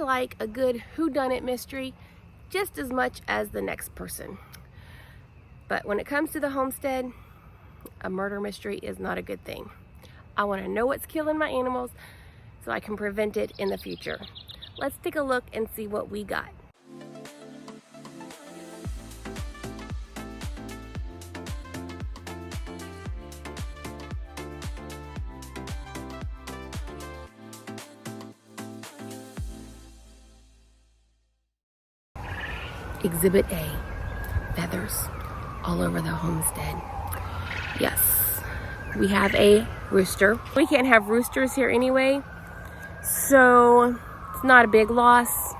I like a good whodunit mystery just as much as the next person. But when it comes to the homestead, a murder mystery is not a good thing. I want to know what's killing my animals so I can prevent it in the future. Let's take a look and see what we got. Exhibit A, feathers all over the homestead. Yes, we have a rooster. We can't have roosters here anyway, so it's not a big loss.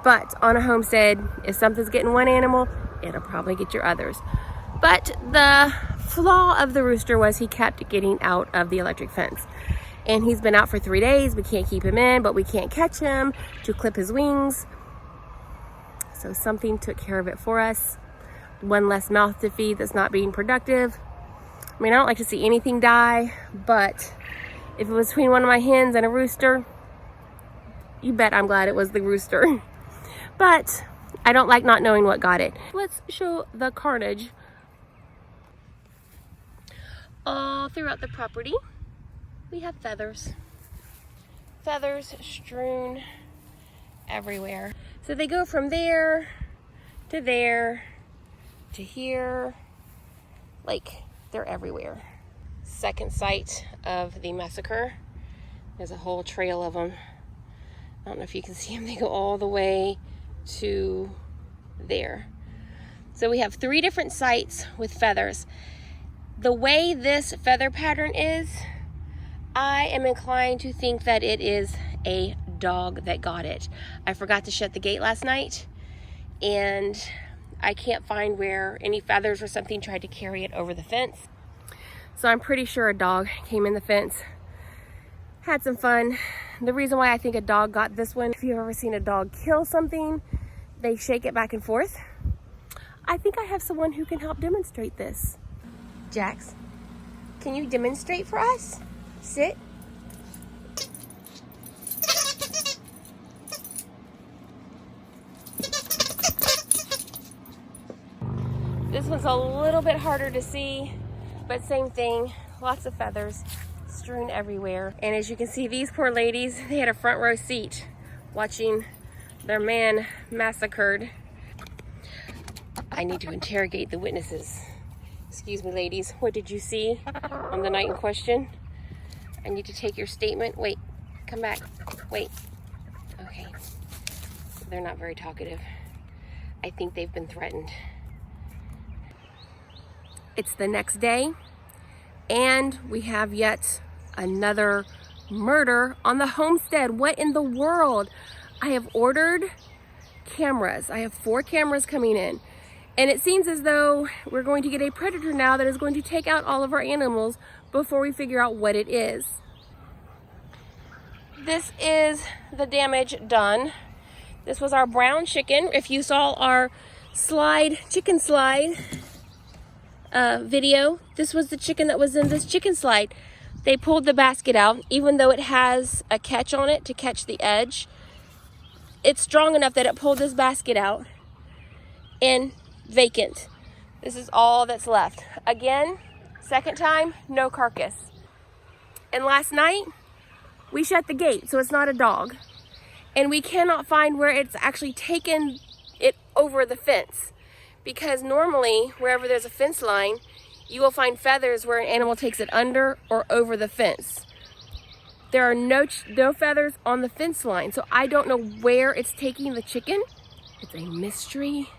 But on a homestead, if something's getting one animal, it'll probably get your others. But the flaw of the rooster was he kept getting out of the electric fence. And he's been out for 3 days. We can't keep him in, but we can't catch him to clip his wings. So something took care of it for us. One less mouth to feed that's not being productive. I mean, I don't like to see anything die, but if it was between one of my hens and a rooster, you bet I'm glad it was the rooster. But I don't like not knowing what got it. Let's show the carnage all throughout the property. We have feathers. Feathers strewn everywhere. So they go from there to here, like they're everywhere. Second site of the massacre. There's a whole trail of them. I don't know if you can see them. They go all the way to there. So we have 3 different sites with feathers. The way this feather pattern is, I am inclined to think that it is a dog that got it. I forgot to shut the gate last night, and I can't find where any feathers or something tried to carry it over the fence. So I'm pretty sure a dog came in the fence, had some fun. The reason why I think a dog got this one, if you've ever seen a dog kill something, they shake it back and forth. I think I have someone who can help demonstrate this. Jax, can you demonstrate for us? Sit. This one's a little bit harder to see, but same thing, lots of feathers strewn everywhere. And as you can see, these poor ladies, they had a front row seat watching their man massacred. I need to interrogate the witnesses. Excuse me, ladies, what did you see on the night in question? I need to take your statement. Wait, come back, wait. Okay, they're not very talkative. I think they've been threatened. It's the next day, and we have yet another murder on the homestead. What in the world? I have ordered cameras. I have 4 cameras coming in, and it seems as though we're going to get a predator now that is going to take out all of our animals before we figure out what it is. This is the damage done. This was our brown chicken. If you saw our chicken slide video, this was the chicken that was in this chicken slide. They pulled the basket out, even though it has a catch on it to catch the edge. It's strong enough that it pulled this basket out and vacant. This is all that's left. Again, second time, no carcass. And last night, we shut the gate, so it's not a dog. And we cannot find where it's actually taken it over the fence. Because normally, wherever there's a fence line, you will find feathers where an animal takes it under or over the fence. There are no feathers on the fence line, so I don't know where it's taking the chicken. It's a mystery.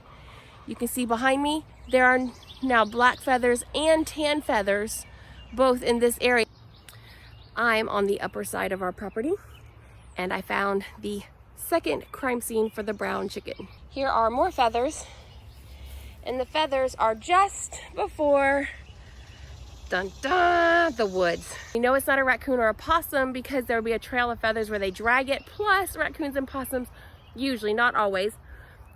You can see behind me, there are now black feathers and tan feathers, both in this area. I'm on the upper side of our property, and I found the second crime scene for the brown chicken. Here are more feathers. And the feathers are just before, dun dun, the woods. You know it's not a raccoon or a possum because there will be a trail of feathers where they drag it. Plus, raccoons and possums, usually, not always,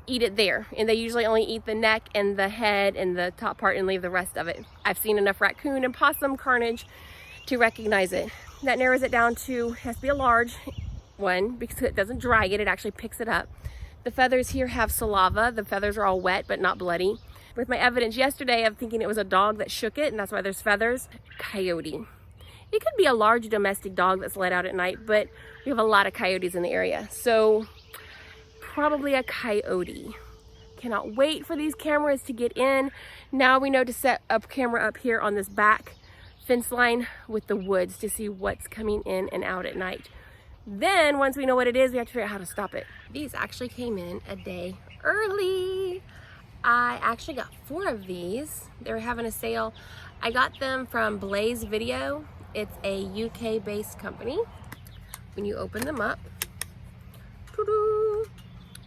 eat it there. And they usually only eat the neck and the head and the top part and leave the rest of it. I've seen enough raccoon and possum carnage to recognize it. That narrows it down to, has to be a large, one because it doesn't drag it, it actually picks it up. The feathers here have saliva. The feathers are all wet but not bloody. With my evidence yesterday of thinking it was a dog that shook it, and that's why there's feathers, coyote. It could be a large domestic dog that's let out at night, but we have a lot of coyotes in the area. So probably a coyote. Cannot wait for these cameras to get in. Now we know to set a camera up here on this back fence line with the woods to see what's coming in and out at night. Then once we know what it is, we have to figure out how to stop it. These actually came in a day early. I actually got 4 of these. They were having a sale. I got them from Blaze Video. It's a UK based company. When you open them up,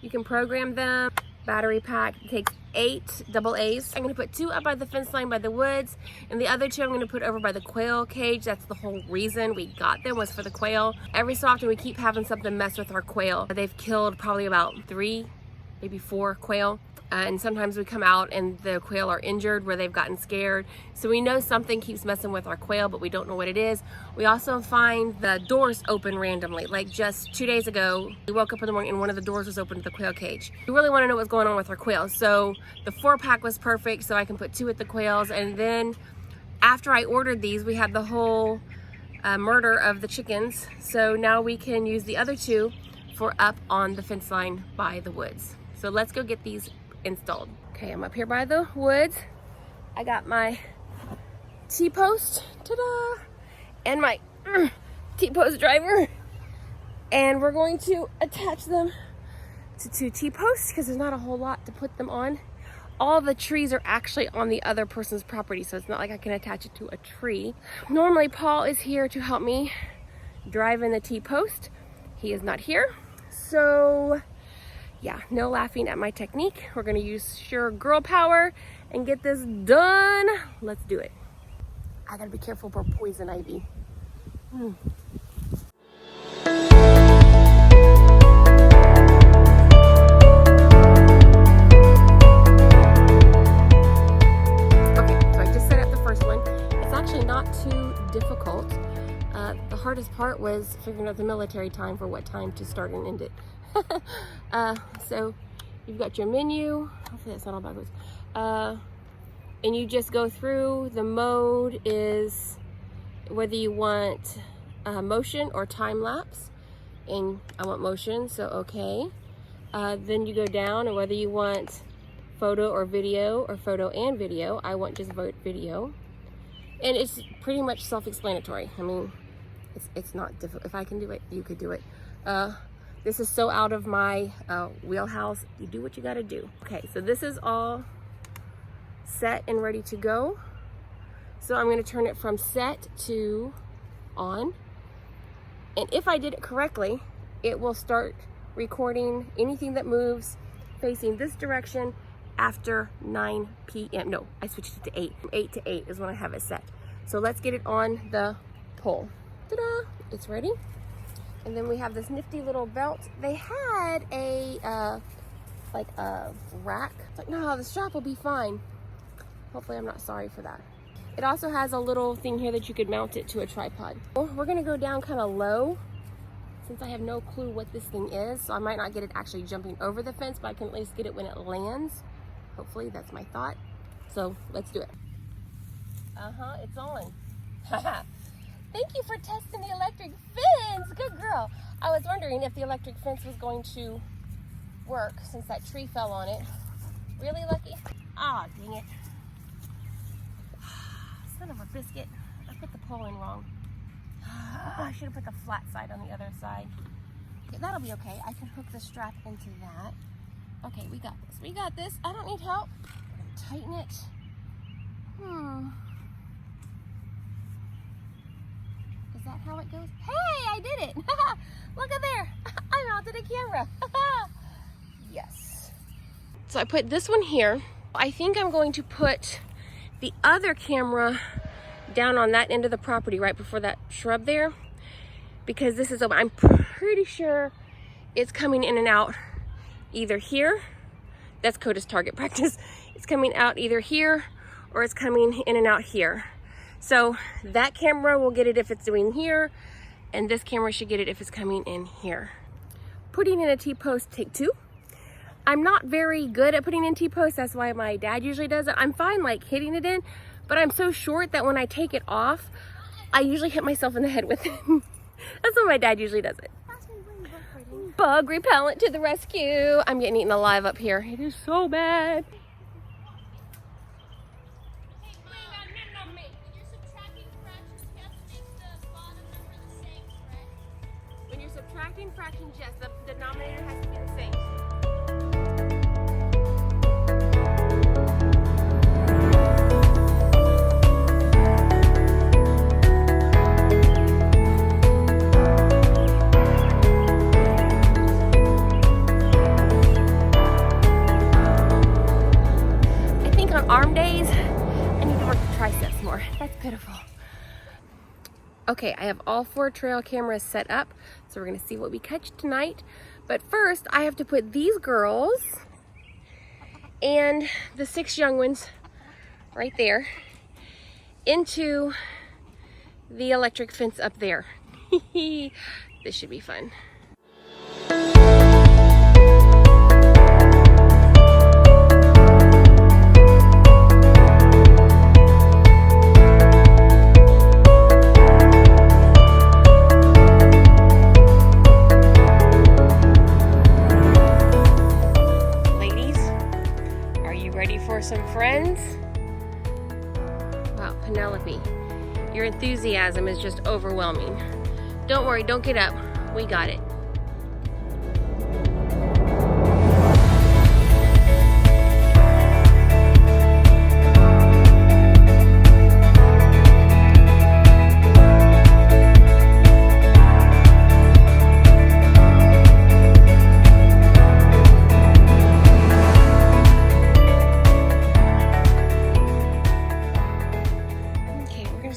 you can program them. Battery pack takes 8 AA's. I'm gonna put 2 up by the fence line by the woods, and the other 2 I'm gonna put over by the quail cage. That's the whole reason we got them, was for the quail. Every so often we keep having something mess with our quail. They've killed probably about 3, maybe 4 quail. And sometimes we come out and the quail are injured where they've gotten scared. So we know something keeps messing with our quail, but we don't know what it is. We also find the doors open randomly. Like just 2 days ago, we woke up in the morning and one of the doors was open to the quail cage. We really want to know what's going on with our quail. So the 4-pack was perfect, so I can put 2 at the quails. And then after I ordered these, we had the whole murder of the chickens. So now we can use the other 2 for up on the fence line by the woods. So let's go get these installed. Okay, I'm up here by the woods. I got my T-post, ta-da, and my T-post driver, and we're going to attach them to 2 T-posts because there's not a whole lot to put them on. All the trees are actually on the other person's property, so it's not like I can attach it to a tree. Normally Paul is here to help me drive in the T-post. He is not here, so yeah, no laughing at my technique. We're gonna use sheer girl power and get this done. Let's do it. I gotta be careful for poison ivy. Okay, so I just set up the first one. It's actually not too difficult. The hardest part was figuring out the military time for what time to start and end it. So you've got your menu. Hopefully that's not all backwards. And you just go through. The mode is whether you want motion or time lapse, and I want motion, so okay. Then you go down, and whether you want photo or video, or photo and video. I want just video, and it's pretty much self-explanatory. I mean, it's not difficult. If I can do it, you could do it. This is so out of my wheelhouse. You do what you gotta do. Okay, so this is all set and ready to go. So I'm gonna turn it from set to on. And if I did it correctly, it will start recording anything that moves facing this direction after 9 p.m. No, I switched it to 8. From 8 to 8 is when I have it set. So let's get it on the pole. Ta-da, it's ready. And then we have this nifty little belt. They had a, like a rack. It's like, no, the strap will be fine. Hopefully I'm not sorry for that. It also has a little thing here that you could mount it to a tripod. We're gonna go down kind of low since I have no clue what this thing is. So I might not get it actually jumping over the fence, but I can at least get it when it lands. Hopefully, that's my thought. So let's do it. It's on. Thank you for testing the electric fence. Good girl. I was wondering if the electric fence was going to work since that tree fell on it. Really, Lucky? Ah, dang it. Son of a biscuit. I put the pole in wrong. I should have put the flat side on the other side. Okay, that'll be okay. I can hook the strap into that. Okay, we got this. We got this. I don't need help. Tighten it. Is that how it goes? Hey, I did it. Look at there. I mounted a camera. Yes. So I put this one here. I think I'm going to put the other camera down on that end of the property right before that shrub there, because this is open. I'm pretty sure it's coming in and out either here. That's Coda's target practice. It's coming out either here or it's coming in and out here. So that camera will get it if it's doing here, and this camera should get it if it's coming in here. Putting in a T-post, take 2. I'm not very good at putting in T-posts. That's why my dad usually does it. I'm fine like hitting it in, but I'm so short that when I take it off, I usually hit myself in the head with it. That's when my dad usually does it. Bug repellent to the rescue. I'm getting eaten alive up here. It is so bad. When you're subtracting fractions, yes, the denominator has to be the same. Arm days, I need to work the triceps more. That's pitiful. Okay, I have all 4 trail cameras set up, so we're gonna see what we catch tonight. But first, I have to put these girls and the 6 young ones right there into the electric fence up there. This should be fun. Some friends. Wow, Penelope, your enthusiasm is just overwhelming. Don't worry, don't get up. We got it.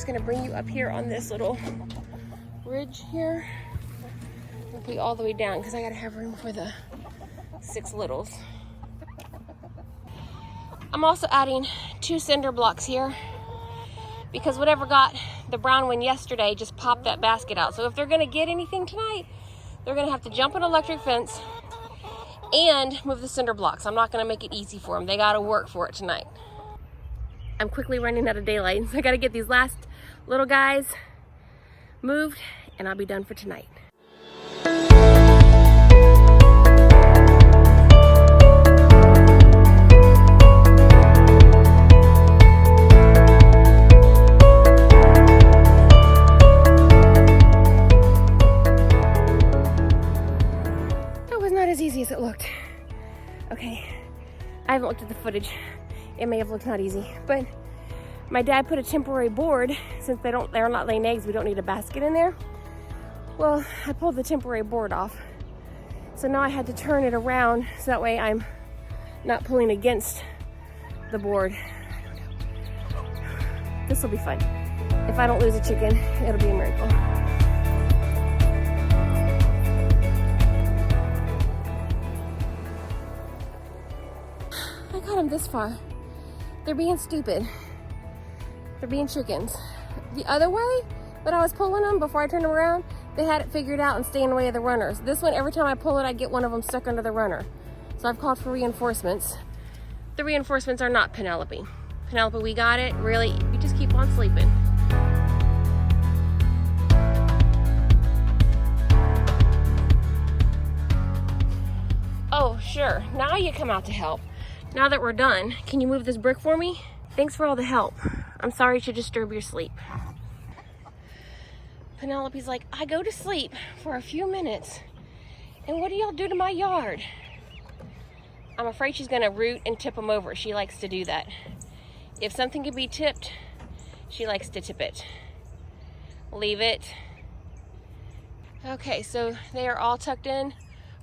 Going to bring you up here on this little ridge here. I'll put you all the way down because I got to have room for the 6 littles. I'm also adding 2 cinder blocks here because whatever got the brown one yesterday just popped that basket out. So if they're going to get anything tonight, they're going to have to jump an electric fence and move the cinder blocks. I'm not going to make it easy for them. They got to work for it tonight. I'm quickly running out of daylight, so I got to get these last little guys moved and I'll be done for tonight. That was not as easy as it looked. Okay, I haven't looked at the footage. It may have looked not easy, but my dad put a temporary board, since they're not laying eggs, we don't need a basket in there. Well, I pulled the temporary board off. So now I had to turn it around so that way I'm not pulling against the board. I don't know. This will be fun. If I don't lose a chicken, it'll be a miracle. I got them this far. They're being stupid. They're being chickens. The other way, when I was pulling them, before I turned them around, they had it figured out and stay in the way of the runners. This one, every time I pull it, I get one of them stuck under the runner. So I've called for reinforcements. The reinforcements are not Penelope. Penelope, we got it. Really, you just keep on sleeping. Oh, sure. Now you come out to help. Now that we're done, can you move this brick for me? Thanks for all the help. I'm sorry to disturb your sleep. Penelope's like, I go to sleep for a few minutes, and what do y'all do to my yard? I'm afraid she's gonna root and tip them over. She likes to do that. If something can be tipped, she likes to tip it. Leave it. Okay, so they are all tucked in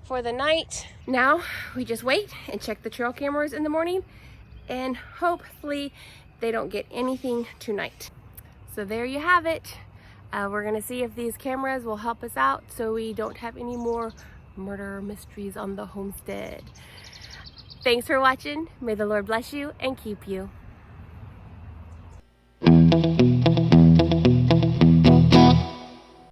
for the night. Now we just wait and check the trail cameras in the morning, and hopefully they don't get anything tonight. So there you have it. We're gonna see if these cameras will help us out so we don't have any more murder mysteries on the homestead. Thanks for watching. May the Lord bless you and keep you.